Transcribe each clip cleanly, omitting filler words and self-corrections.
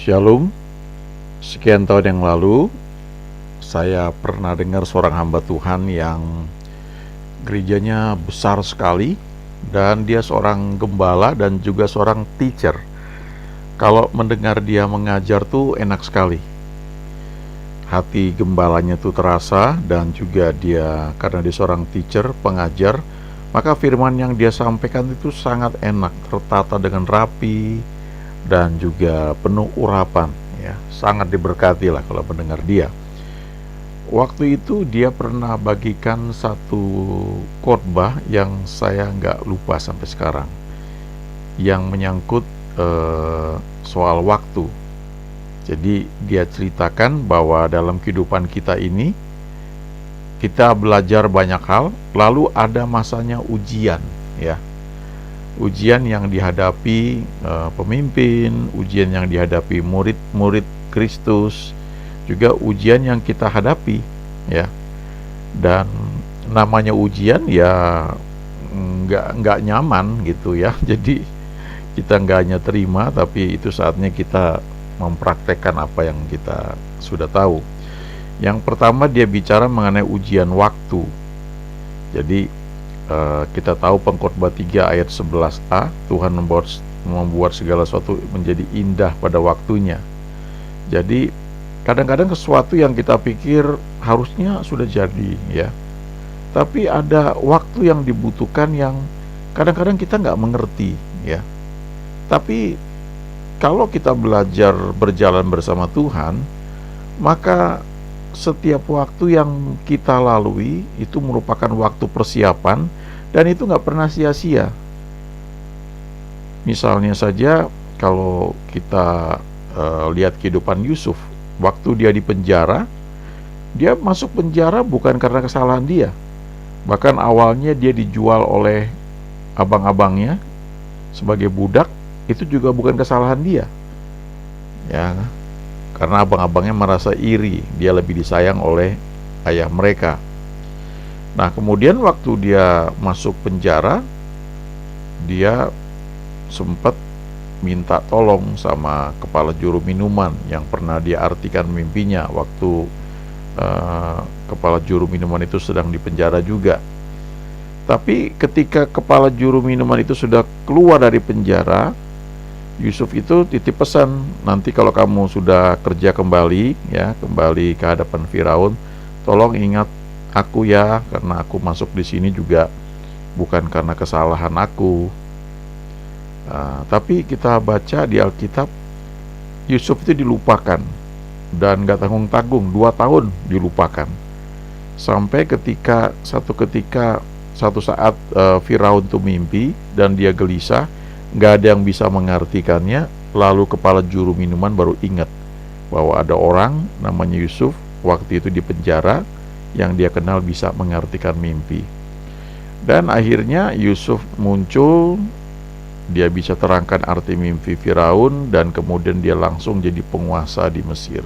Shalom. Sekian tahun yang lalu saya pernah dengar seorang hamba Tuhan yang gerejanya besar sekali, dan dia seorang gembala dan juga seorang teacher. Kalau mendengar dia mengajar tuh enak sekali. Hati gembalanya tuh terasa, dan juga dia karena dia seorang teacher, pengajar, maka firman yang dia sampaikan itu sangat enak, tertata dengan rapi dan juga penuh urapan, ya, sangat diberkati lah kalau mendengar dia. Waktu itu dia pernah bagikan satu khotbah yang saya nggak lupa sampai sekarang, yang menyangkut soal waktu. Jadi dia ceritakan bahwa dalam kehidupan kita ini kita belajar banyak hal, lalu ada masanya ujian, ya. Ujian yang dihadapi pemimpin, ujian yang dihadapi murid-murid Kristus, juga ujian yang kita hadapi, ya. Dan namanya ujian ya nggak nyaman gitu ya. Jadi kita nggak hanya terima, tapi itu saatnya kita mempraktekkan apa yang kita sudah tahu. Yang pertama dia bicara mengenai ujian waktu. Jadi kita tahu Pengkhotbah 3 ayat 11a, Tuhan membuat segala sesuatu menjadi indah pada waktunya. Jadi kadang-kadang sesuatu yang kita pikir harusnya sudah jadi, ya, tapi ada waktu yang dibutuhkan yang kadang-kadang kita nggak mengerti, ya. Tapi kalau kita belajar berjalan bersama Tuhan, maka setiap waktu yang kita lalui itu merupakan waktu persiapan, dan itu nggak pernah sia-sia. Misalnya saja kalau kita lihat kehidupan Yusuf, waktu dia di penjara, dia masuk penjara bukan karena kesalahan dia. Bahkan awalnya dia dijual oleh abang-abangnya sebagai budak, itu juga bukan kesalahan dia, ya. Karena abang-abangnya merasa iri, dia lebih disayang oleh ayah mereka. Nah, kemudian waktu dia masuk penjara, dia sempat minta tolong sama kepala juru minuman yang pernah dia artikan mimpinya waktu kepala juru minuman itu sedang di penjara juga. Tapi ketika kepala juru minuman itu sudah keluar dari penjara, Yusuf itu titip pesan, nanti kalau kamu sudah kerja kembali, ya, kembali ke hadapan Firaun, tolong ingat aku ya, karena aku masuk di sini juga bukan karena kesalahan aku. Tapi kita baca di Alkitab, Yusuf itu dilupakan, dan gak tanggung-tanggung 2 tahun dilupakan. Sampai satu saat Firaun itu mimpi, dan dia gelisah, gak ada yang bisa mengartikannya. Lalu kepala juru minuman baru ingat bahwa ada orang namanya Yusuf waktu itu di penjara yang dia kenal bisa mengartikan mimpi. Dan akhirnya Yusuf muncul, dia bisa terangkan arti mimpi Firaun, dan kemudian dia langsung jadi penguasa di Mesir.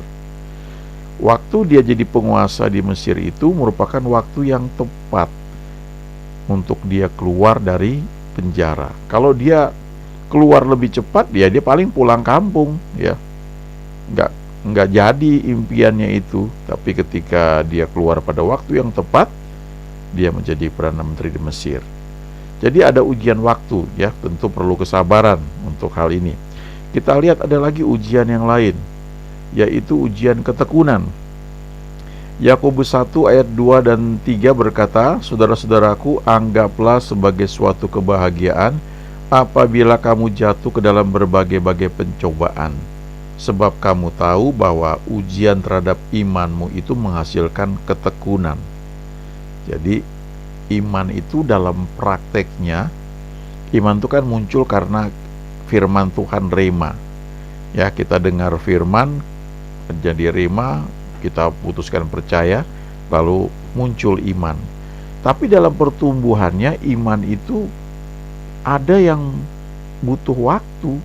Waktu dia jadi penguasa di Mesir itu merupakan waktu yang tepat untuk dia keluar dari penjara. Kalau dia keluar lebih cepat, dia paling pulang kampung, ya, nggak jadi impiannya itu. Tapi ketika dia keluar pada waktu yang tepat, dia menjadi Perdana Menteri di Mesir. Jadi ada ujian waktu, ya, tentu perlu kesabaran untuk hal ini. Kita lihat ada lagi ujian yang lain, yaitu ujian ketekunan. Yakobus 1 ayat 2 dan 3 berkata, saudara-saudaraku, anggaplah sebagai suatu kebahagiaan apabila kamu jatuh ke dalam berbagai-bagai pencobaan, sebab kamu tahu bahwa ujian terhadap imanmu itu menghasilkan ketekunan. Jadi iman itu dalam prakteknya, iman itu kan muncul karena firman Tuhan rema, ya, kita dengar firman jadi rema, kita putuskan percaya, lalu muncul iman. Tapi dalam pertumbuhannya iman itu ada yang butuh waktu,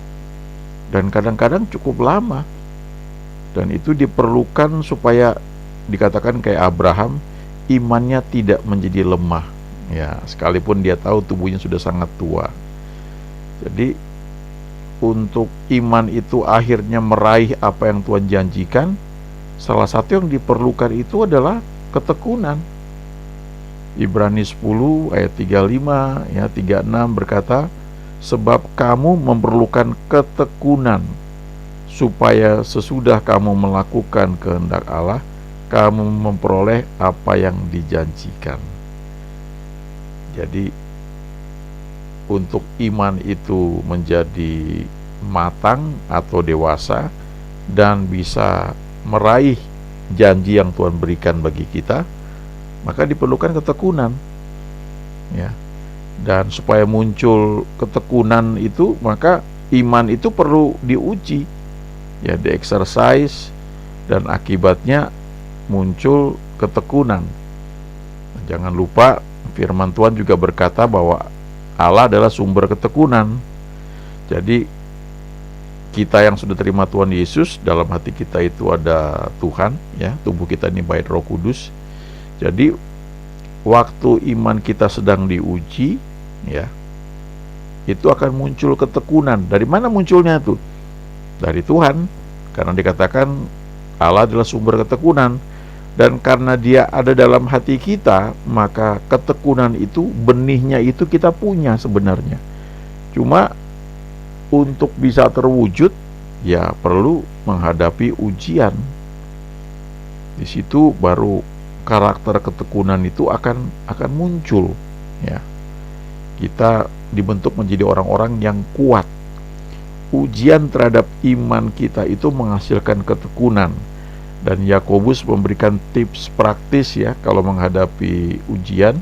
dan kadang-kadang cukup lama. Dan itu diperlukan supaya dikatakan kayak Abraham, imannya tidak menjadi lemah, ya, sekalipun dia tahu tubuhnya sudah sangat tua. Jadi untuk iman itu akhirnya meraih apa yang Tuhan janjikan, salah satu yang diperlukan itu adalah ketekunan. Ibrani 10 ayat 35 ya 36 berkata, sebab kamu memerlukan ketekunan supaya sesudah kamu melakukan kehendak Allah, kamu memperoleh apa yang dijanjikan. Jadi untuk iman itu menjadi matang atau dewasa dan bisa meraih janji yang Tuhan berikan bagi kita, maka diperlukan ketekunan, ya. Dan supaya muncul ketekunan itu, maka iman itu perlu diuji, ya, di-exercise, dan akibatnya muncul ketekunan. Jangan lupa firman Tuhan juga berkata bahwa Allah adalah sumber ketekunan. Jadi kita yang sudah terima Tuhan Yesus, dalam hati kita itu ada Tuhan, ya, tubuh kita ini bait Roh Kudus. Jadi waktu iman kita sedang diuji, ya, itu akan muncul ketekunan. Dari mana munculnya itu? Dari Tuhan, karena dikatakan Allah adalah sumber ketekunan. Dan karena dia ada dalam hati kita, maka ketekunan itu, benihnya itu kita punya sebenarnya. Cuma untuk bisa terwujud, ya perlu menghadapi ujian. Di situ baru karakter ketekunan itu akan muncul, ya. Kita dibentuk menjadi orang-orang yang kuat. Ujian terhadap iman kita itu menghasilkan ketekunan. Dan Yakobus memberikan tips praktis, ya, kalau menghadapi ujian.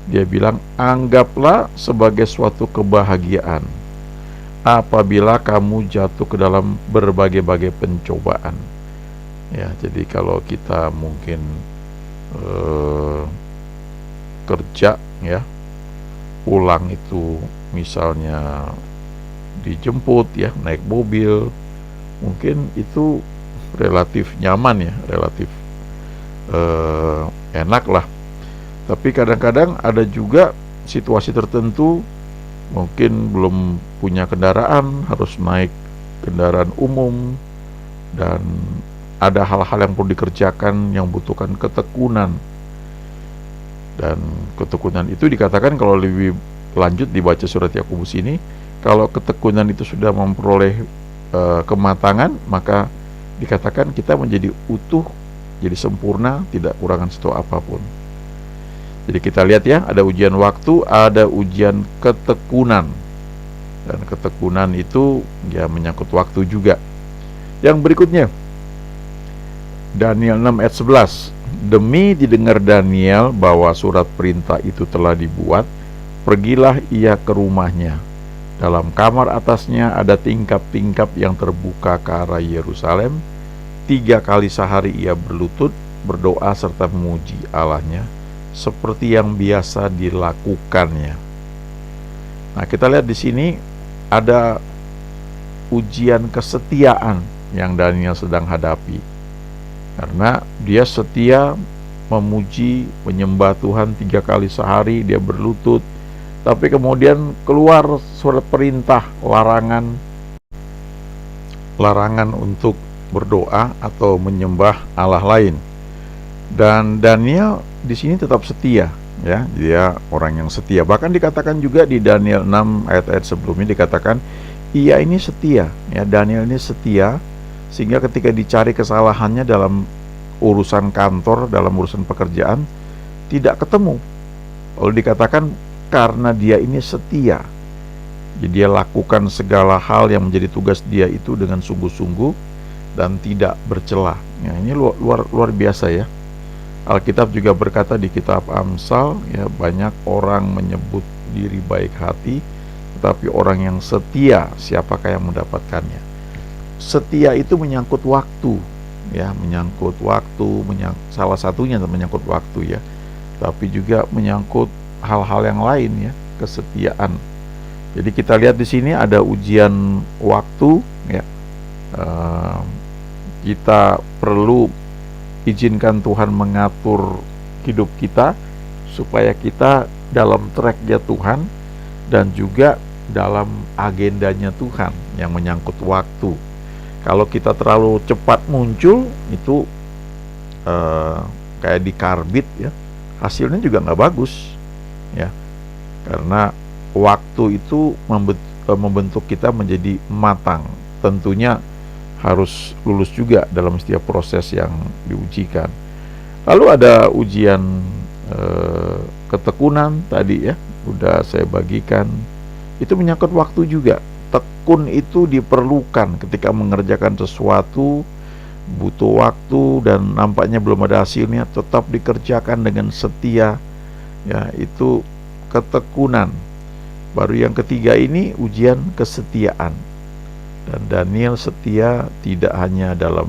Dia bilang, anggaplah sebagai suatu kebahagiaan apabila kamu jatuh ke dalam berbagai-bagai pencobaan. Ya, jadi kalau kita mungkin kerja, ya, pulang itu misalnya dijemput, ya, naik mobil, mungkin itu relatif nyaman, ya, relatif enak lah. Tapi kadang-kadang ada juga situasi tertentu, mungkin belum punya kendaraan, harus naik kendaraan umum, dan ada hal-hal yang perlu dikerjakan yang membutuhkan ketekunan. Dan ketekunan itu dikatakan, kalau lebih lanjut dibaca surat Yakobus ini, kalau ketekunan itu sudah memperoleh kematangan, maka dikatakan kita menjadi utuh, jadi sempurna, tidak kurangan satu apapun. Jadi kita lihat, ya, ada ujian waktu, ada ujian ketekunan. Dan ketekunan itu, ya, menyangkut waktu juga. Yang berikutnya, Daniel 6 ayat 11. Demi didengar Daniel bahwa surat perintah itu telah dibuat, pergilah ia ke rumahnya. Dalam kamar atasnya ada tingkap-tingkap yang terbuka ke arah Yerusalem. 3 kali sehari ia berlutut, berdoa serta memuji Allahnya, seperti yang biasa dilakukannya. Nah, kita lihat di sini ada ujian kesetiaan yang Daniel sedang hadapi. Karena dia setia memuji, menyembah Tuhan 3 kali sehari, dia berlutut. Tapi kemudian keluar surat perintah, larangan untuk berdoa atau menyembah Allah lain. Dan Daniel di sini tetap setia, ya, dia orang yang setia. Bahkan dikatakan juga di Daniel 6 ayat-ayat sebelumnya, dikatakan ia ini setia, ya, Daniel ini setia, sehingga ketika dicari kesalahannya dalam urusan kantor, dalam urusan pekerjaan, tidak ketemu. Lalu dikatakan karena dia ini setia, jadi dia lakukan segala hal yang menjadi tugas dia itu dengan sungguh-sungguh dan tidak bercela. Ya, ini luar biasa, ya. Alkitab juga berkata di kitab Amsal, ya, banyak orang menyebut diri baik hati, tetapi orang yang setia, siapakah yang mendapatkannya? Setia itu menyangkut waktu, ya, menyangkut waktu, salah satunya menyangkut waktu, ya, tapi juga menyangkut hal-hal yang lain, ya, kesetiaan. Jadi kita lihat di sini ada ujian waktu, ya. Kita perlu izinkan Tuhan mengatur hidup kita supaya kita dalam tracknya Tuhan, dan juga dalam agendanya Tuhan yang menyangkut waktu. Kalau kita terlalu cepat muncul, itu kayak dikarbit ya, hasilnya juga nggak bagus ya, karena waktu itu membentuk kita menjadi matang. Tentunya harus lulus juga dalam setiap proses yang diujikan. Lalu ada ujian ketekunan tadi ya, udah saya bagikan. Itu menyangkut waktu juga. Tekun itu diperlukan ketika mengerjakan sesuatu, butuh waktu dan nampaknya belum ada hasilnya, tetap dikerjakan dengan setia. Ya, itu ketekunan. Baru yang ketiga ini ujian kesetiaan. Dan Daniel setia tidak hanya dalam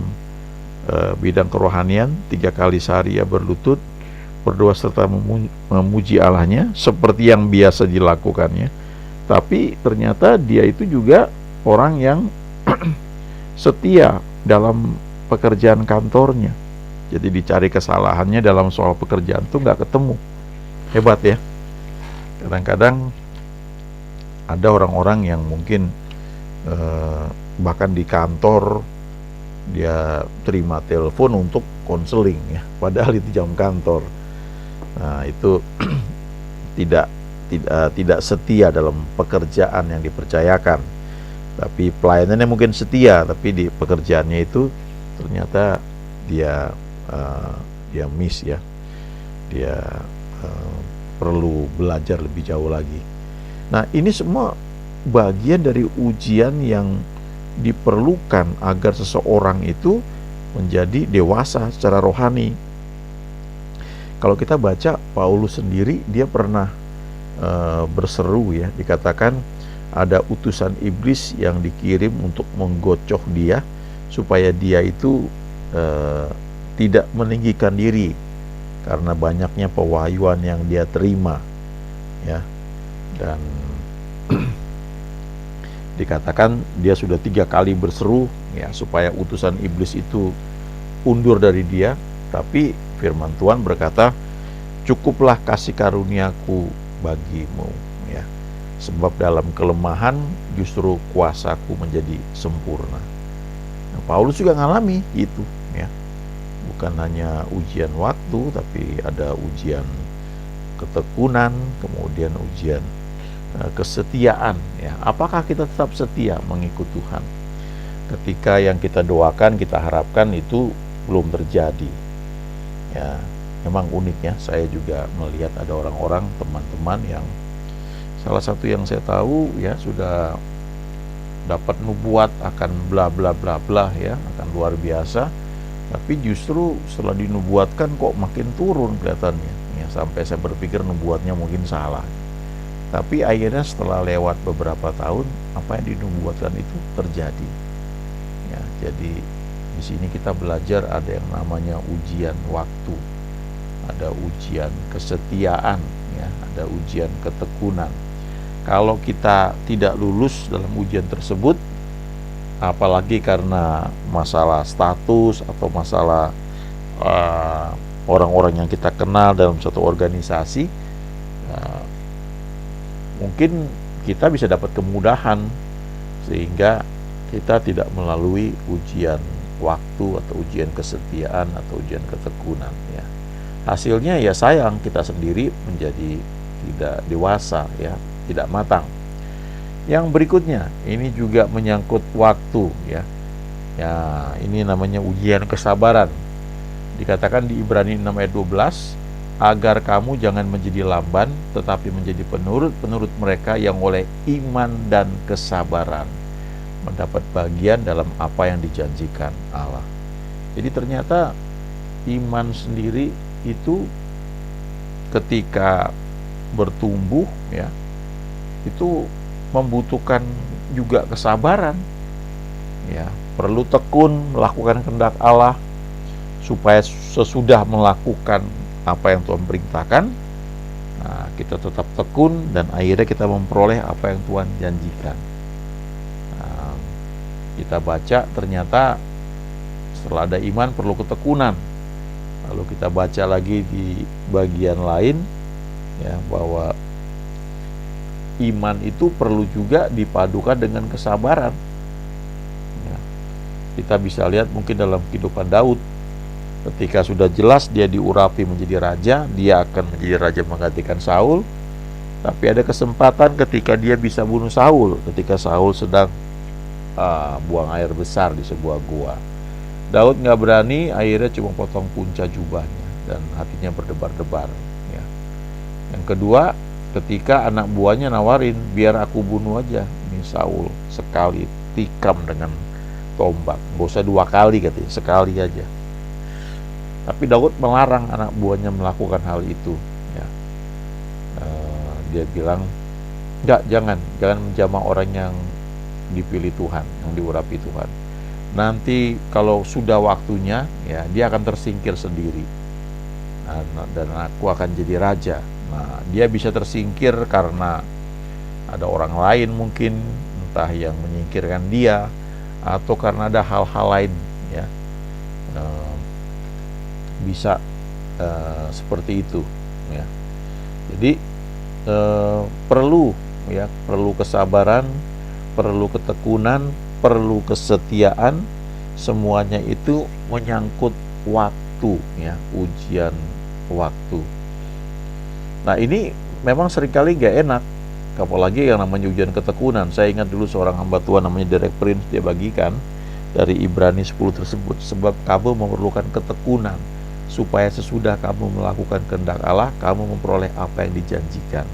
bidang kerohanian, 3 kali sehari ia berlutut, berdoa serta memuji Allahnya seperti yang biasa dilakukannya. Tapi ternyata dia itu juga orang yang setia dalam pekerjaan kantornya. Jadi dicari kesalahannya dalam soal pekerjaan tuh nggak ketemu. Hebat ya. Kadang-kadang ada orang-orang yang mungkin bahkan di kantor dia terima telepon untuk konseling ya, padahal itu jam kantor. Nah, itu tidak setia dalam pekerjaan yang dipercayakan. Tapi pelayanannya mungkin setia, tapi di pekerjaannya itu ternyata dia miss ya. Dia perlu belajar lebih jauh lagi. Nah, ini semua bagian dari ujian yang diperlukan agar seseorang itu menjadi dewasa secara rohani. Kalau kita baca Paulus sendiri, dia pernah berseru ya, dikatakan ada utusan iblis yang dikirim untuk menggocoh dia supaya dia itu tidak meninggikan diri karena banyaknya pewahyuan yang dia terima ya. Dan dikatakan dia sudah 3 kali berseru ya supaya utusan iblis itu undur dari dia, tapi firman Tuhan berkata, cukuplah kasih karuniaku bagimu ya, sebab dalam kelemahan justru kuasaku menjadi sempurna. Nah, Paulus juga ngalami itu ya, bukan hanya ujian waktu, tapi ada ujian ketekunan, kemudian ujian kesetiaan ya. Apakah kita tetap setia mengikut Tuhan ketika yang kita doakan, kita harapkan itu belum terjadi ya? Memang unik ya, saya juga melihat ada orang-orang, teman-teman yang salah satu yang saya tahu ya sudah dapat nubuat akan bla bla bla bla ya, akan luar biasa, tapi justru setelah dinubuatkan kok makin turun kelihatannya ya, sampai saya berpikir nubuatnya mungkin salah. Tapi akhirnya setelah lewat beberapa tahun, apa yang dinubuatkan itu terjadi. Ya, jadi di sini kita belajar ada yang namanya ujian waktu, ada ujian kesetiaan, ya, ada ujian ketekunan. Kalau kita tidak lulus dalam ujian tersebut, apalagi karena masalah status atau masalah orang-orang yang kita kenal dalam satu organisasi, mungkin kita bisa dapat kemudahan sehingga kita tidak melalui ujian waktu atau ujian kesetiaan atau ujian ketekunan ya. Hasilnya ya sayang, kita sendiri menjadi tidak dewasa ya, tidak matang. Yang berikutnya ini juga menyangkut waktu ya. Ya, ini namanya ujian kesabaran. Dikatakan di Ibrani 6 ayat 12, agar kamu jangan menjadi lamban, tetapi menjadi penurut mereka yang oleh iman dan kesabaran mendapat bagian dalam apa yang dijanjikan Allah. Jadi ternyata iman sendiri itu ketika bertumbuh ya, itu membutuhkan juga kesabaran ya, perlu tekun melakukan kehendak Allah supaya sesudah melakukan apa yang Tuhan perintahkan, nah, kita tetap tekun dan akhirnya kita memperoleh apa yang Tuhan janjikan. Nah, kita baca ternyata setelah ada iman perlu ketekunan. Lalu kita baca lagi di bagian lain ya, bahwa iman itu perlu juga dipadukan dengan kesabaran. Ya, kita bisa lihat mungkin dalam kehidupan Daud, ketika sudah jelas dia diurapi menjadi raja, dia akan menjadi raja menggantikan Saul. Tapi ada kesempatan ketika dia bisa bunuh Saul, ketika Saul sedang buang air besar di sebuah gua. Daud nggak berani, akhirnya cuma potong punca jubahnya dan hatinya berdebar-debar. Ya. Yang kedua, ketika anak buahnya nawarin, biar aku bunuh aja ini Saul, sekali tikam dengan tombak, nggak usah 2 kali katanya, sekali aja. Tapi Daud melarang anak buahnya melakukan hal itu. Ya. Dia bilang, jangan menjamah orang yang dipilih Tuhan, yang diurapi Tuhan. Nanti kalau sudah waktunya, ya dia akan tersingkir sendiri, dan aku akan jadi raja. Nah, dia bisa tersingkir karena ada orang lain mungkin, entah yang menyingkirkan dia, atau karena ada hal-hal lain, ya. Bisa seperti itu, ya. Jadi perlu kesabaran, perlu ketekunan, perlu kesetiaan. Semuanya itu menyangkut waktu, ya, ujian waktu. Nah, ini memang seringkali gak enak, apalagi yang namanya ujian ketekunan. Saya ingat dulu seorang hamba Tuhan namanya Derek Prince, dia bagikan dari Ibrani 10 tersebut, sebab kamu memerlukan ketekunan supaya sesudah kamu melakukan kehendak Allah, kamu memperoleh apa yang dijanjikan.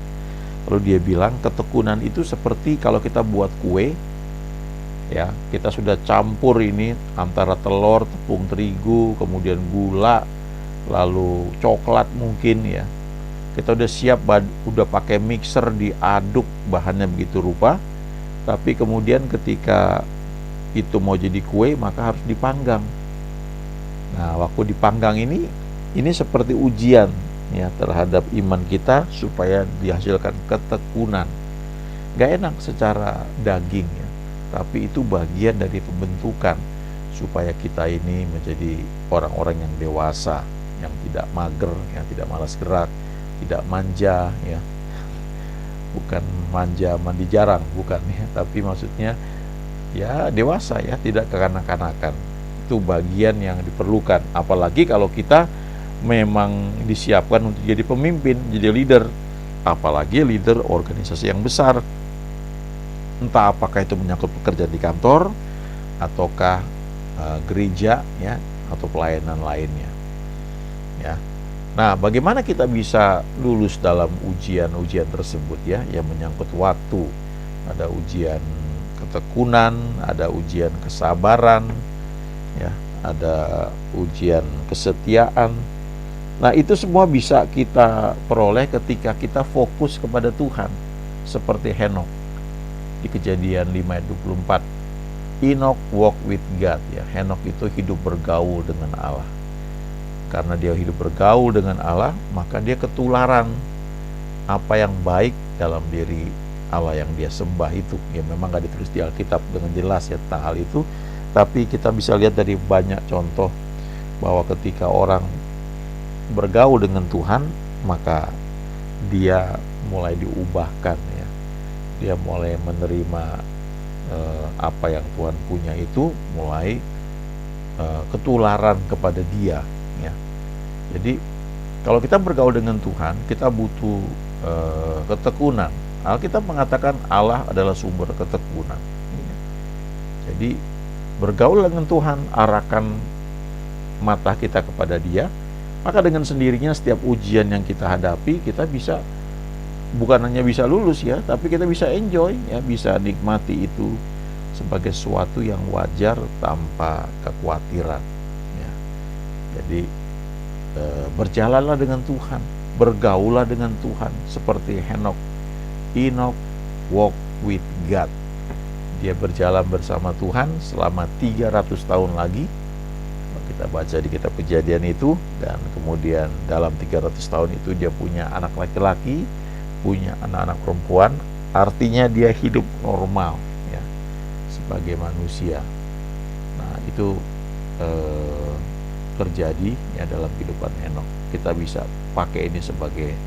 Lalu dia bilang, ketekunan itu seperti kalau kita buat kue, ya, kita sudah campur ini antara telur, tepung terigu, kemudian gula, lalu coklat mungkin, ya. Kita udah siap, udah pakai mixer, diaduk bahannya begitu rupa, tapi kemudian ketika itu mau jadi kue, maka harus dipanggang. Nah, waktu dipanggang ini seperti ujian, ya, terhadap iman kita supaya dihasilkan ketekunan. Gak enak secara daging, ya, tapi itu bagian dari pembentukan supaya kita ini menjadi orang-orang yang dewasa, yang tidak mager, yang tidak malas gerak, tidak manja, ya. Bukan manja mandi jarang, bukan, ya, tapi maksudnya ya dewasa, ya, tidak kekanak-kanakan. Itu bagian yang diperlukan, apalagi kalau kita memang disiapkan untuk jadi pemimpin, jadi leader, apalagi leader organisasi yang besar. Entah apakah itu menyangkut pekerjaan di kantor, ataukah gereja, ya, atau pelayanan lainnya, ya. Nah, bagaimana kita bisa lulus dalam ujian-ujian tersebut, ya, yang menyangkut waktu? Ada ujian ketekunan, ada ujian kesabaran, ya, ada ujian kesetiaan. Nah, itu semua bisa kita peroleh ketika kita fokus kepada Tuhan, seperti Henokh di Kejadian 5 ayat 24. Enoch walk with God, ya. Henokh itu hidup bergaul dengan Allah. Karena dia hidup bergaul dengan Allah, maka dia ketularan apa yang baik dalam diri Allah yang dia sembah itu. Ya, memang gak ditulis di Alkitab dengan jelas, ya, tentang hal itu, tapi kita bisa lihat dari banyak contoh bahwa ketika orang bergaul dengan Tuhan, maka dia mulai diubahkan, ya. Dia mulai menerima apa yang Tuhan punya itu, mulai ketularan kepada dia, ya. Jadi kalau kita bergaul dengan Tuhan, kita butuh ketekunan. Alkitab mengatakan Allah adalah sumber ketekunan, ya. Jadi bergaul dengan Tuhan, arahkan mata kita kepada Dia, maka dengan sendirinya setiap ujian yang kita hadapi, kita bisa bukan hanya bisa lulus, ya, tapi kita bisa enjoy, ya, bisa nikmati itu sebagai sesuatu yang wajar tanpa kekhawatiran, ya. Jadi berjalanlah dengan Tuhan, bergaullah dengan Tuhan seperti Henokh. Enoch walk with God. Dia berjalan bersama Tuhan selama 300 tahun lagi. Kita baca di kitab Kejadian itu, dan kemudian dalam 300 tahun itu dia punya anak laki-laki, punya anak-anak perempuan. Artinya dia hidup normal, ya, sebagai manusia. Nah, itu terjadi, ya, dalam kehidupan Henokh. Kita bisa pakai ini sebagai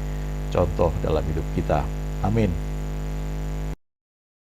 contoh dalam hidup kita. Amin.